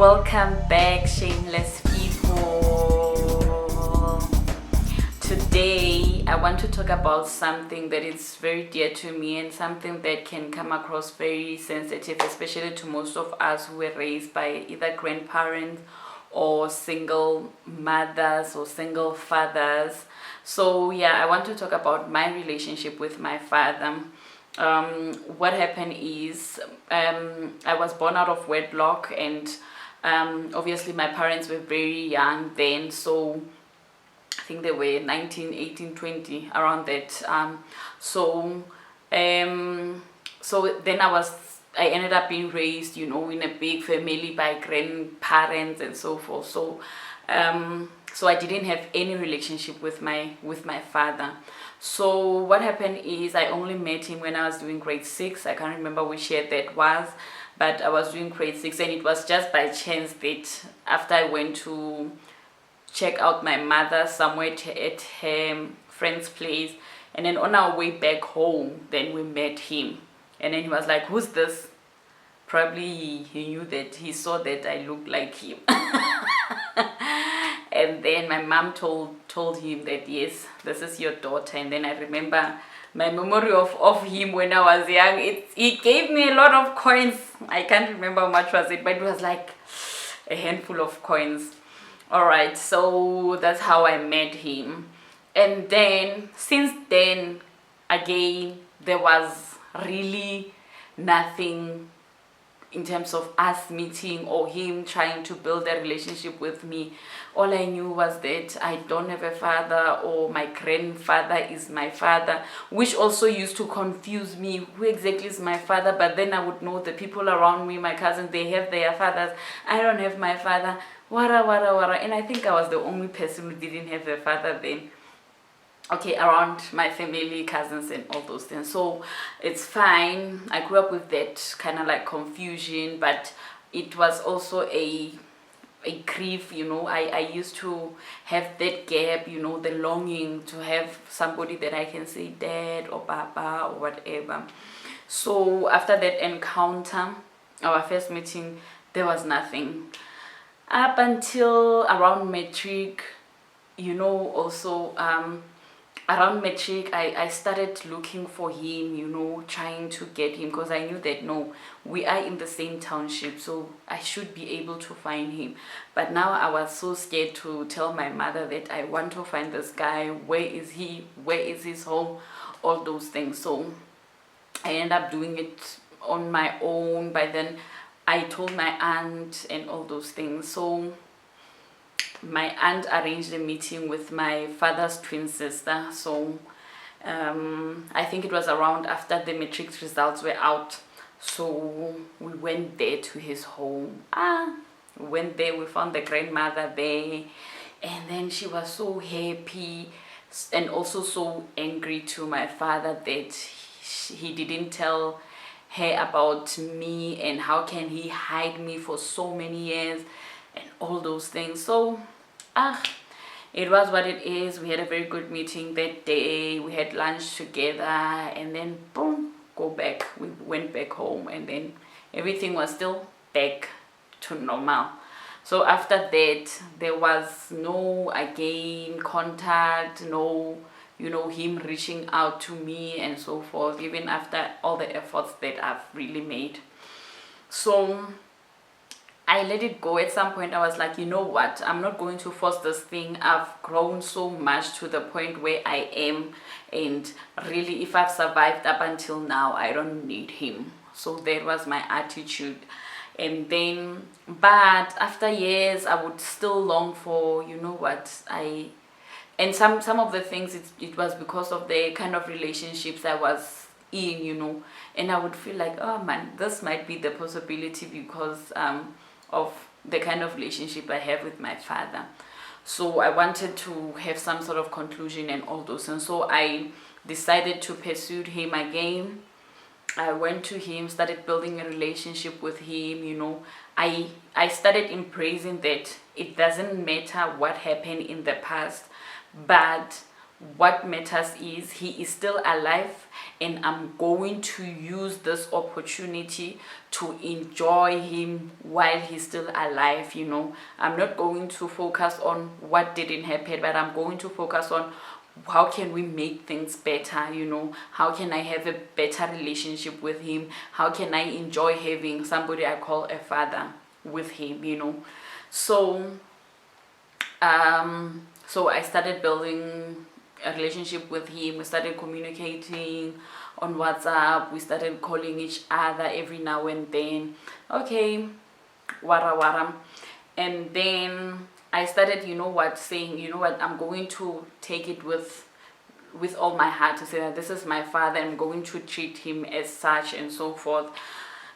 Welcome back, Shameless people. Today, I want to talk about something that is very dear to me and something that can come across very sensitive, especially to most of us who were raised by either grandparents or single mothers or single fathers. So yeah, I want to talk about my relationship with my father. What happened is I was born out of wedlock, and obviously my parents were very young then, so I think they were 19, 18, 20, around that. So then I ended up being raised, in a big family by grandparents and so forth. So I didn't have any relationship with my father. So what happened is I only met him when I was doing grade 6. I can't remember which year that was, but I was doing grade 6, and it was just by chance that after I went to check out my mother somewhere at her friend's place, and then on our way back home, then we met him. And then he was like, "Who's this?" Probably he knew that, he saw that I looked like him. And then my mom told him that, yes, this is your daughter. And then I remember my memory of him when I was young. He gave me a lot of coins. I can't remember how much was it, but it was like a handful of coins. All right, so that's how I met him. And then since then, again, there was really nothing in terms of us meeting or him trying to build a relationship with me. All I knew was that I don't have a father, or my grandfather is my father, which also used to confuse me. Who exactly is my father? But then I would know the people around me, my cousins, they have their fathers. I don't have my father. Wara, wara, wara. And I think I was the only person who didn't have a father then. Okay, around my family, cousins and all those things. So it's fine. I grew up with that kind of like confusion, but it was also a grief, I used to have that gap, the longing to have somebody that I can say dad or papa or whatever. So after that encounter, our first meeting, there was nothing. Up until around matric, also around matric, I started looking for him, trying to get him, because I knew that no, we are in the same township, so I should be able to find him. But now I was so scared to tell my mother that I want to find this guy. Where is he? Where is his home? All those things. So I ended up doing it on my own. By then I told my aunt and all those things. So my aunt arranged a meeting with my father's twin sister. So I think it was around after the matric results were out. So we went there to his home. We went there, we found the grandmother there, and then she was so happy and also so angry to my father that he didn't tell her about me, and how can he hide me for so many years and all those things. So it was what it is. We had a very good meeting that day. We had lunch together, and then boom, go back. We went back home, and then everything was still back to normal. So after that, there was no again contact, no him reaching out to me and so forth, even after all the efforts that I've really made. So I let it go. At some point I was like, you know what, I'm not going to force this thing. I've grown so much to the point where I am, and really, if I've survived up until now, I don't need him. So that was my attitude. And then, but after years, I would still long for, and some of the things, it was because of the kind of relationships I was in, and I would feel like, oh man, this might be the possibility because of the kind of relationship I have with my father. So I wanted to have some sort of conclusion and all those, and so I decided to pursue him again. I went to him, started building a relationship with him. I started embracing that it doesn't matter what happened in the past, but what matters is he is still alive, and I'm going to use this opportunity to enjoy him while he's still alive. I'm not going to focus on what didn't happen, but I'm going to focus on how can we make things better. How can I have a better relationship with him? How can I enjoy having somebody I call a father with him? So so I started building a relationship with him. We started communicating on WhatsApp. We started calling each other every now and then. Okay, wara wara. And then I started, saying, I'm going to take it with all my heart, to say that this is my father. I'm going to treat him as such and so forth.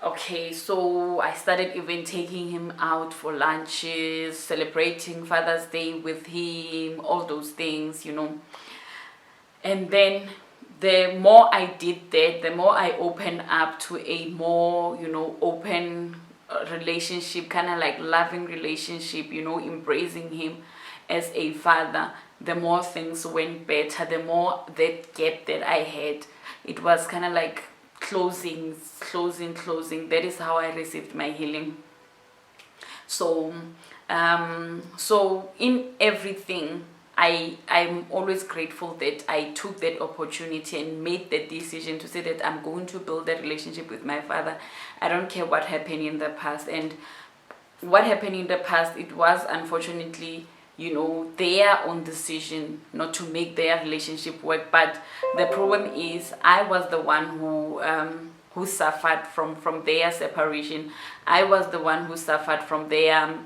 Okay, so I started even taking him out for lunches, celebrating Father's Day with him, all those things. And then the more I did that, the more I opened up to a more, open relationship, kind of like loving relationship, embracing him as a father, the more things went better, the more that gap that I had, it was kind of like closing. That is how I received my healing. So so in everything, I'm always grateful that I took that opportunity and made that decision to say that I'm going to build a relationship with my father. I don't care what happened in the past. And what happened in the past, it was unfortunately, their own decision not to make their relationship work. But the problem is I was the one who suffered from their separation. I was the one who suffered from their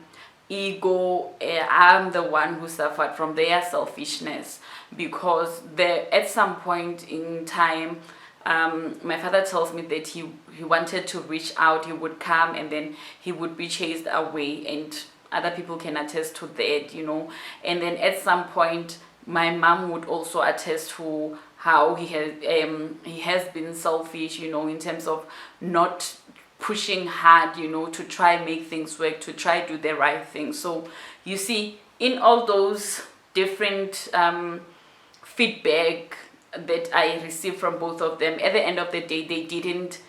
ego. I'm the one who suffered from their selfishness, because at some point in time, my father tells me that he wanted to reach out, he would come, and then he would be chased away, and other people can attest to that. And then at some point my mom would also attest to how he has been selfish, in terms of not pushing hard, to try make things work, to try do the right thing. So you see, in all those different feedback that I received from both of them, at the end of the day, they didn't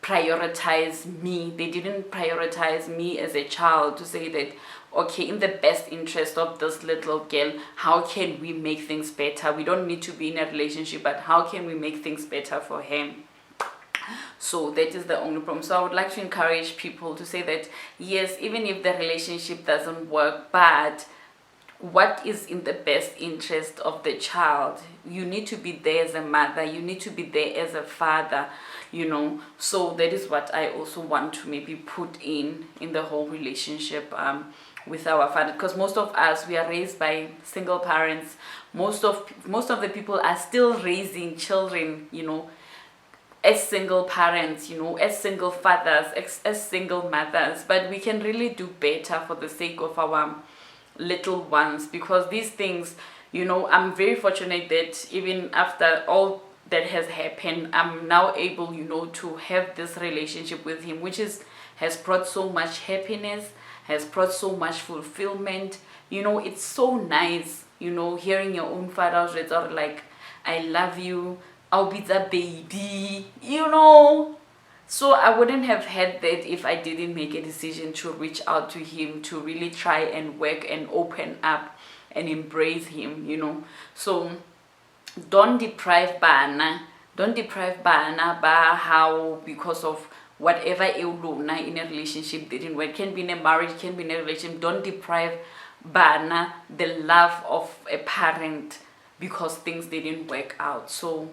prioritize me. They didn't prioritize me as a child, to say that, okay, in the best interest of this little girl, how can we make things better? We don't need to be in a relationship, but how can we make things better for him? So that is the only problem. So I would like to encourage people to say that, yes, even if the relationship doesn't work, but what is in the best interest of the child? You need to be there as a mother, you need to be there as a father, so that is what I also want to maybe put in the whole relationship with our father. Because most of us, we are raised by single parents. Most of the people are still raising children, as single parents, as single fathers, as single mothers. But we can really do better for the sake of our little ones, because these things, I'm very fortunate that even after all that has happened, I'm now able, to have this relationship with him, which has brought so much happiness, has brought so much fulfillment. It's so nice, hearing your own father or like, I love you, I'll be the baby, So I wouldn't have had that if I didn't make a decision to reach out to him, to really try and work and open up and embrace him, So don't deprive bana ba how, because of whatever in a relationship didn't work. Can be in a marriage, can be in a relationship. Don't deprive bana the love of a parent because things didn't work out. So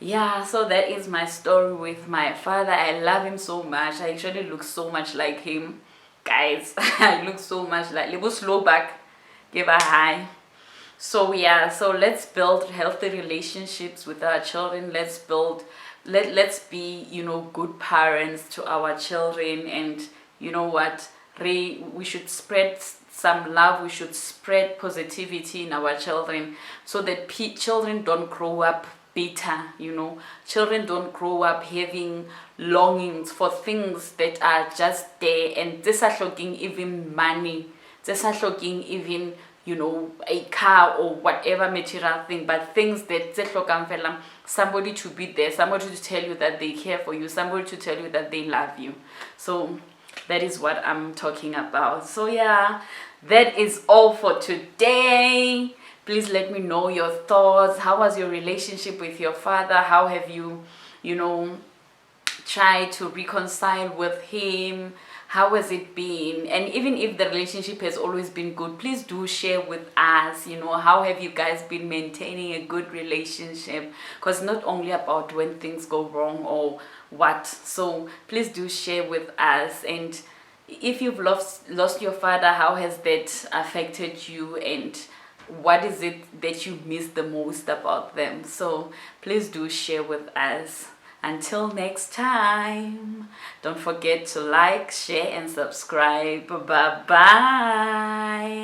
yeah, so that is my story with my father. I love him so much. I actually look so much like him, guys. I look so much like Lebo slow back, give a hi. So yeah, so let's build healthy relationships with our children. Let's be, good parents to our children. And you know what, we should spread some love. We should spread positivity in our children, so that children don't grow up bitter. Children don't grow up having longings for things that are just there, and this are shocking even money, this are shocking even you know, a car or whatever material thing, but things that somebody to be there, somebody to tell you that they care for you, somebody to tell you that they love you. So that is what I'm talking about. So yeah, that is all for today. Please let me know your thoughts. How was your relationship with your father? How have you, you know, tried to reconcile with him? How has it been? And even if the relationship has always been good, please do share with us, you know, how have you guys been maintaining a good relationship? Because not only about when things go wrong or what. So please do share with us. And if you've lost your father, how has that affected you, and what is it that you miss the most about them? So please do share with us. Until next time, don't forget to like, share, and subscribe. Bye bye.